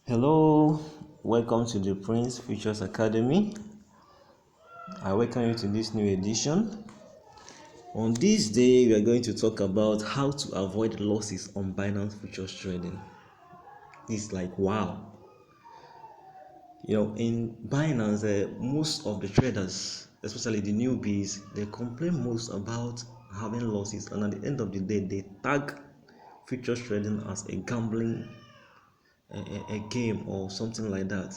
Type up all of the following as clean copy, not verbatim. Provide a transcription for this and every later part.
Hello, welcome to the Prince Futures Academy. I welcome you to this new edition. On this day, we are going to talk about how to avoid losses on Binance Futures trading. It's like wow. In Binance, most of the traders, especially the newbies, they complain most about having losses, and at the end of the day, they tag futures trading as a gambling a game or something like that.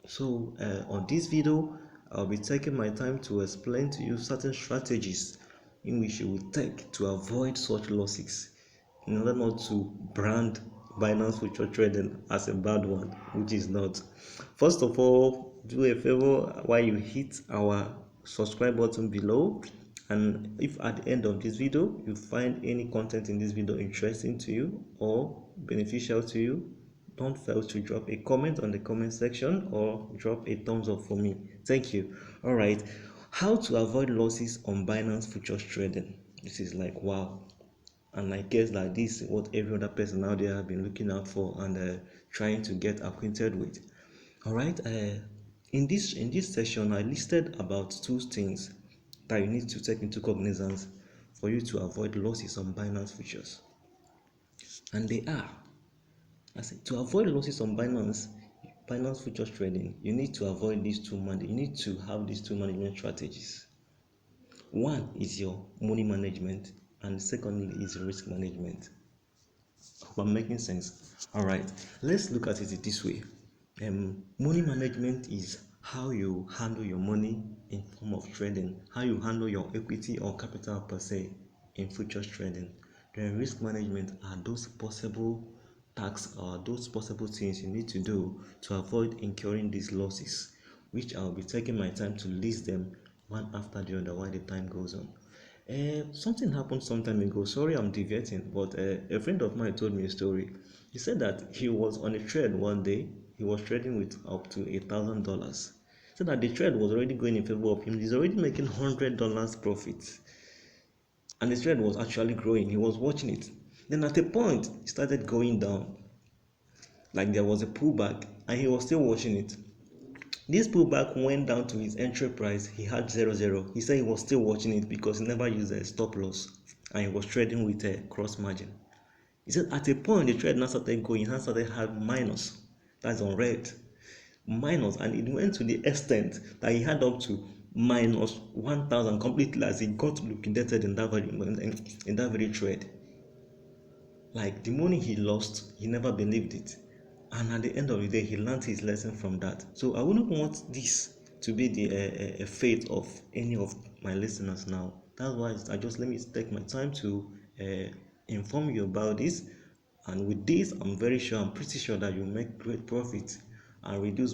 So on this video, I'll be taking my time to explain to you certain strategies in which you will take to avoid such losses in order not to brand Binance future trading as a bad one, which is not. First of all, do a favor while you hit our subscribe button below, and if at the end of this video you find any content in this video interesting to you or beneficial to you, don't fail to drop a comment on the comment section or drop a thumbs up for me. Thank you. All right. How to avoid losses on Binance futures trading? This is like wow. And I guess that this is what every other person out there have been looking out for and trying to get acquainted with. All right. In this session, I listed about two things that you need to take into cognizance for you to avoid losses on Binance futures, and they are. I said to avoid losses on Binance futures trading, you need to avoid these two you need to have these two management strategies. One is your money management, and secondly is risk management. Hope I'm making sense. All right, let's look at it this way. Money management is how you handle your money in form of trading, how you handle your equity or capital per se in futures trading. Then risk management are those possible tasks or those possible things you need to do to avoid incurring these losses, which I'll be taking my time to list them one after the other while the time goes on. Something happened some time ago. Sorry, I'm deviating, but a friend of mine told me a story. He said that he was on a trade one day. He was trading with up to $1,000. Said that the trade was already going in favor of him. He's already making $100 profit, and the trade was actually growing. He was watching it. Then at a point, it started going down, like there was a pullback, and he was still watching it. This pullback went down to his entry price. He had 0.0. He said he was still watching it because he never used a stop loss and he was trading with a cross margin. He said at a point the trade now started going, now started having minus. That's on red. Minus, and it went to the extent that he had up to minus 1,000 completely as he got liquidated in that very trade. Like the money he lost, he never believed it. And at the end of the day, he learned his lesson from that. So I wouldn't want this to be the fate of any of my listeners now. That's why I just let me take my time to inform you about this. And with this, I'm pretty sure that you'll make great profit and reduce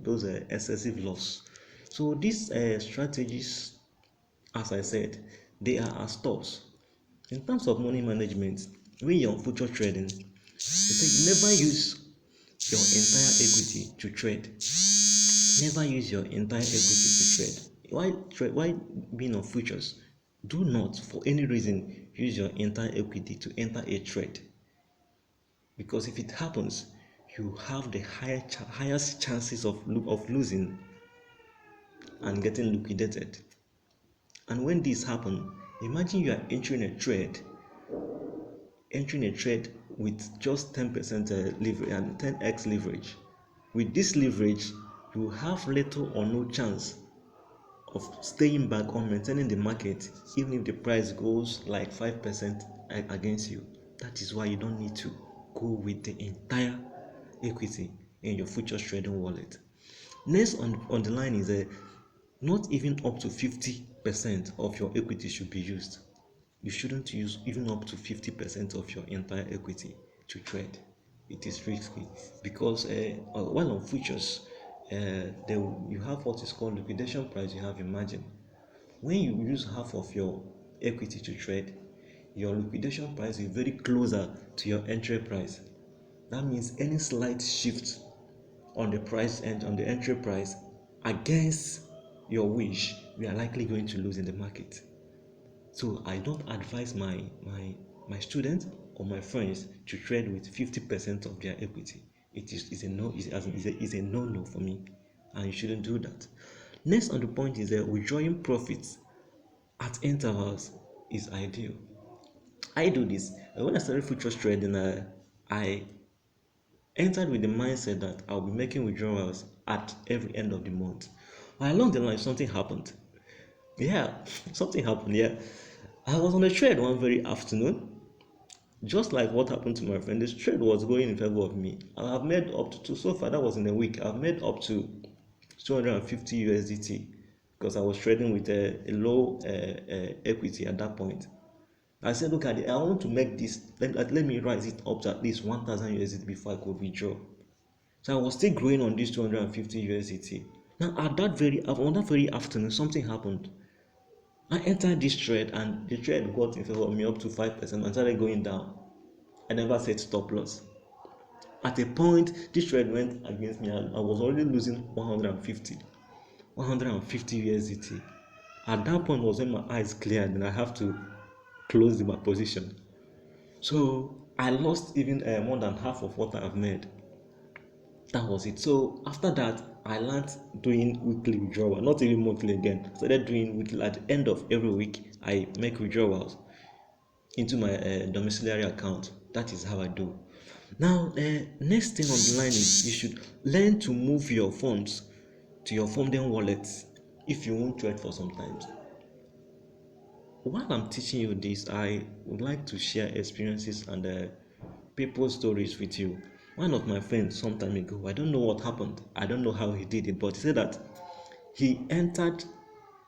those excessive loss. So these strategies, as I said, they are as stops. In terms of money management, when you're on future trading, they say you never use your entire equity to trade. Never use your entire equity to trade. Why being on futures? Do not, for any reason, use your entire equity to enter a trade. Because if it happens, you have the highest chances of losing and getting liquidated. And when this happens, imagine you are entering a trade with just 10% leverage and 10x leverage. With this leverage, you have little or no chance of staying back or maintaining the market even if the price goes like 5% against you. That is why you don't need to go with the entire equity in your futures trading wallet. Next on the line is not even up to 50% of your equity should be used. You shouldn't use even up to 50% of your entire equity to trade. It is risky because while on futures, you have what is called liquidation price. You have a margin. When you use half of your equity to trade, your liquidation price is very closer to your entry price. That means any slight shift on the price and on the entry price against your wish, we are likely going to lose in the market. So I don't advise my students or my friends to trade with 50% of their equity. Is a no, is a no for me, and you shouldn't do that. Next on the point is that withdrawing profits at intervals is ideal. I do this when I started futures trading. I entered with the mindset that I'll be making withdrawals at every end of the month. But along the line, something happened. Yeah, something happened. Yeah, I was on a trade one very afternoon, just like what happened to my friend. This trade was going in favor of me. I've made up to so far. That was in a week. I've made up to 250 USDT because I was trading with a low equity at that point. I said, look at it. I want to make this. Let me rise it up to at least 1,000 USDT before I could withdraw. So I was still growing on this 250 USDT. Now on that very afternoon, something happened. I entered this trade and the trade got in favor of me up to 5% and started going down. I never set stop loss. At a point, this trade went against me and I was already losing 150 USDT. At that point was when my eyes cleared and I have to close my position. So I lost even more than half of what I've made. That was it. So after that, I learned doing weekly withdrawal, not even monthly again. I started doing weekly. At the end of every week, I make withdrawals into my domiciliary account. That is how I do. Now, next thing on the line is you should learn to move your funds to your funding wallet if you won't trade for some time. While I'm teaching you this, I would like to share experiences and people's stories with you. One of my friends some time ago, I don't know what happened, I don't know how he did it, but he said that he entered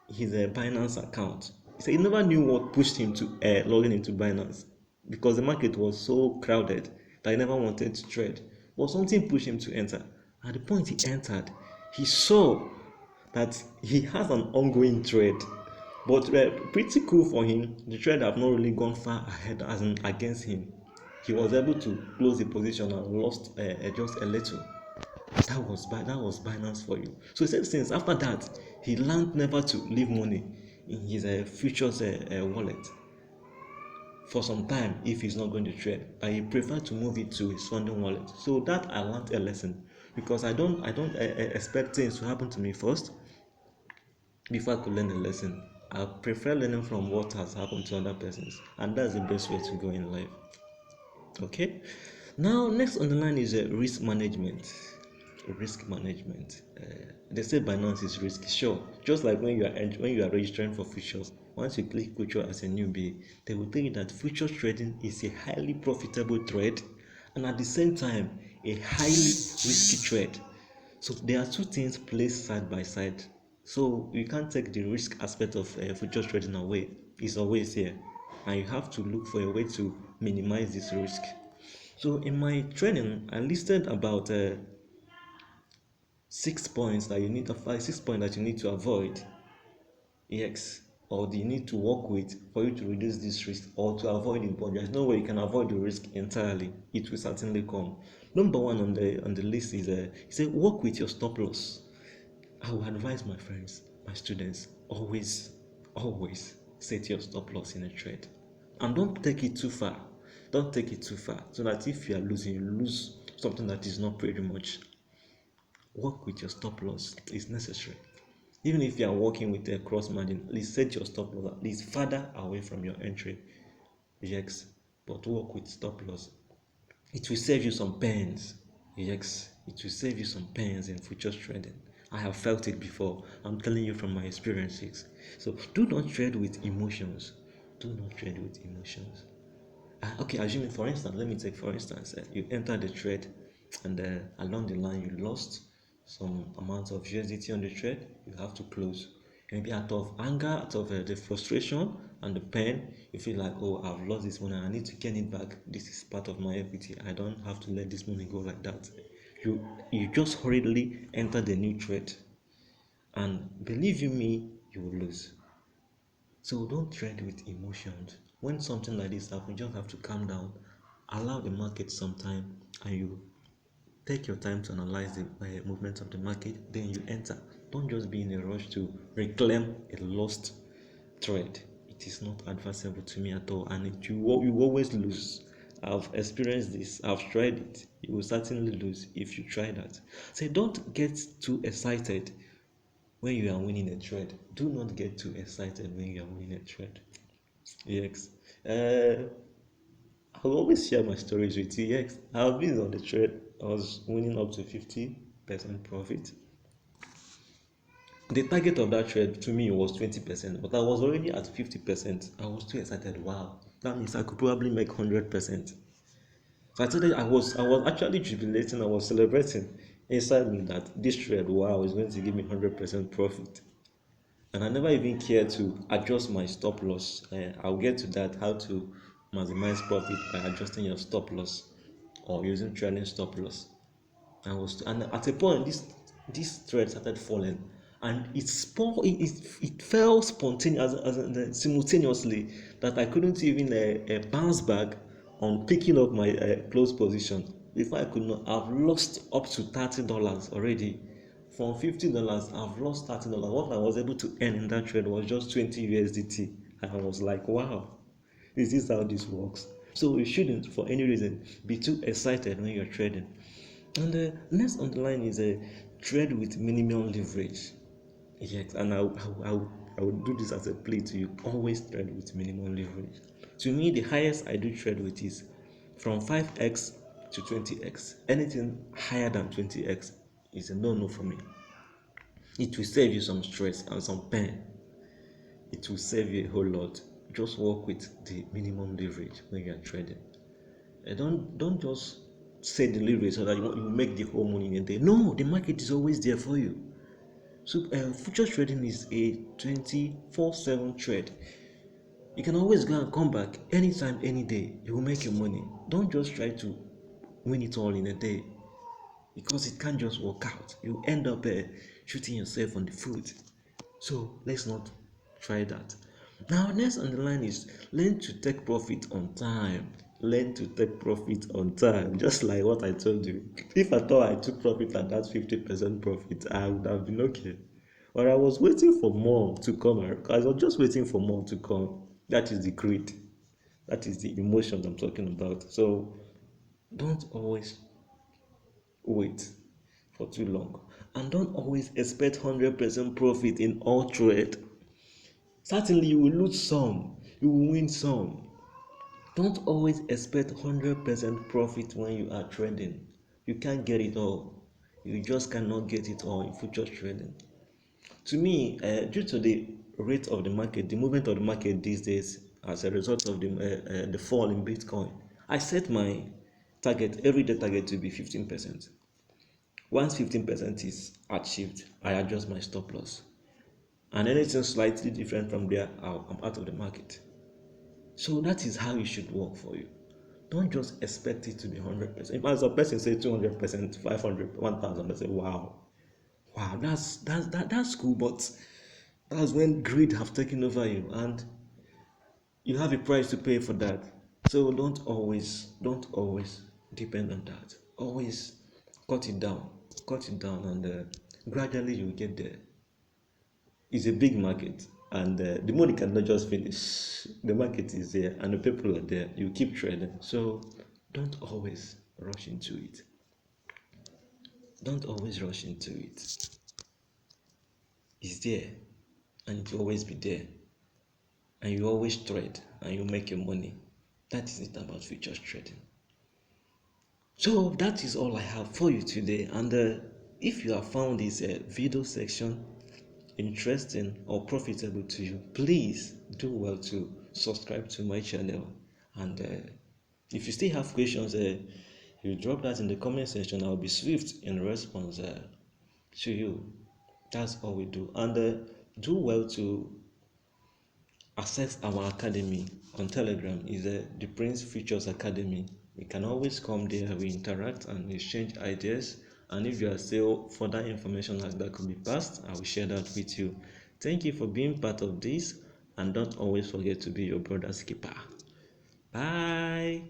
his Binance account. He said he never knew what pushed him to log into Binance because the market was so crowded that he never wanted to trade. But something pushed him to enter. At the point he entered, he saw that he has an ongoing trade, but pretty cool for him. The trade have not really gone far ahead as in against him. He was able to close the position and lost just a little. That was Binance for you. So he said since after that he learned never to leave money in his futures wallet for some time if he's not going to trade. He preferred to move it to his funding wallet. So that I learned a lesson because I don't expect things to happen to me first before I could learn a lesson. I prefer learning from what has happened to other persons, and that's the best way to go in life. Okay, now next on the line is risk management. Risk management. They say Binance is risky. Sure, just like when you are registering for futures, once you click future as a newbie, they will tell you that futures trading is a highly profitable trade, and at the same time a highly risky trade. So there are two things placed side by side. So you can't take the risk aspect of futures trading away. It's always here, and you have to look for a way to minimize this risk. So in my training, I listed about 6 points that you need to 6 points that you need to avoid. Yes, or you need to work with for you to reduce this risk or to avoid it. But there's no way you can avoid the risk entirely. It will certainly come. Number one on the list is work with your stop loss. I would advise my friends, my students, always set your stop loss in a trade. And don't take it too far. Don't take it too far. So that if you are losing, you lose something that is not pretty much. Work with your stop loss is necessary. Even if you are working with a cross margin, at least set your stop loss at least further away from your entry. Yes, but work with stop loss. It will save you some pains. Yes, it will save you some pains in futures trading. I have felt it before. I'm telling you from my experiences. So do not trade with emotions. Do not trade with emotions. Okay, assuming for instance, let me take for instance, you enter the trade and along the line you lost some amount of USDT on the trade, you have to close. Maybe out of anger, out of the frustration and the pain, you feel like, oh, I've lost this money, I need to gain it back. This is part of my equity. I don't have to let this money go like that. You just hurriedly enter the new trade, and believe you me, you will lose. So don't trade with emotions. When something like this happens, you just have to calm down, allow the market some time, and you take your time to analyze the movement of the market. Then you enter. Don't just be in a rush to reclaim a lost trade. It is not advisable to me at all, and you always lose. I've experienced this. I've tried it. You will certainly lose if you try that. So don't get too excited when you are winning a trade. Do not get too excited when you are winning a trade. Yes. I will always share my stories with you. Yes. I've been on the trade. I was winning up to 50% profit. The target of that trade to me was 20%, but I was already at 50%. I was too excited. Wow. That means I could probably make 100%. So I told you I was actually jubilating, I was celebrating inside me that this trade, wow, is going to give me 100% profit. And I never even cared to adjust my stop loss. I'll get to that, how to maximize profit by adjusting your stop loss or using trailing stop loss. And at a point this thread started falling, and it fell spontaneous simultaneously, that I couldn't even bounce back on picking up my close position. Before I could not, I've lost up to $30 already. From $50 I've lost $30. What I was able to earn in that trade was just 20 USDT. I was like, wow, is this how this works? So you shouldn't for any reason be too excited when you're trading. And the next on the line is a trade with minimum leverage. Yes, and I would do this as a plea to you. Always trade with minimum leverage. To me, the highest I do trade with is from 5x to 20x. Anything higher than 20x is a no-no for me. It will save you some stress and some pain. It will save you a whole lot. Just work with the minimum leverage when you are trading. And don't just say the leverage so that you make the whole money in a day. No, the market is always there for you. So future trading is a 24/7 trade. You can always go and come back anytime, any day. You will make your money. Don't just try to win it all in a day, because it can't just work out. You end up shooting yourself on the foot. So let's not try that. Now, next on the line is learn to take profit on time. Learn to take profit on time. Just like what I told you. If I thought I took profit at that 50% profit, I would have been okay. But I was waiting for more to come. I was just waiting for more to come. That is the greed. That is the emotion I'm talking about. So don't always wait for too long. And don't always expect 100% profit in all trade. Certainly, you will lose some, you will win some. Don't always expect 100% profit when you are trading. You can't get it all. You just cannot get it all in future trading. To me, due to the rate of the market, the movement of the market these days, as a result of the fall in Bitcoin, I set my target, everyday target, to be 15%. Once 15% is achieved, I adjust my stop loss. And anything slightly different from there, I'm out of the market. So that is how it should work for you. Don't just expect it to be 100%. If as a person say 200%, 500, 1,000, I say, wow, that's cool, but that's when greed have taken over you, and you have a price to pay for that. So don't always depend on that. Always cut it down, and gradually you will get there. It's a big market, and the money cannot just finish. The market is there and the people are there. You keep trading. So don't always rush into it. Don't always rush into it. It's there, and it will always be there, and you always trade and you make your money. That is it about futures trading. So that is all I have for you today. And if you have found this video section interesting or profitable to you, please do well to subscribe to my channel. And if you still have questions, you drop that in the comment section. I'll be swift in response to you. That's all we do. And do well to access our academy on Telegram. Is the Prince Futures Academy. You can always come there. We interact and exchange ideas. And if you are still further information like that could be passed, I will share that with you. Thank you for being part of this, and don't always forget to be your brother's keeper. Bye.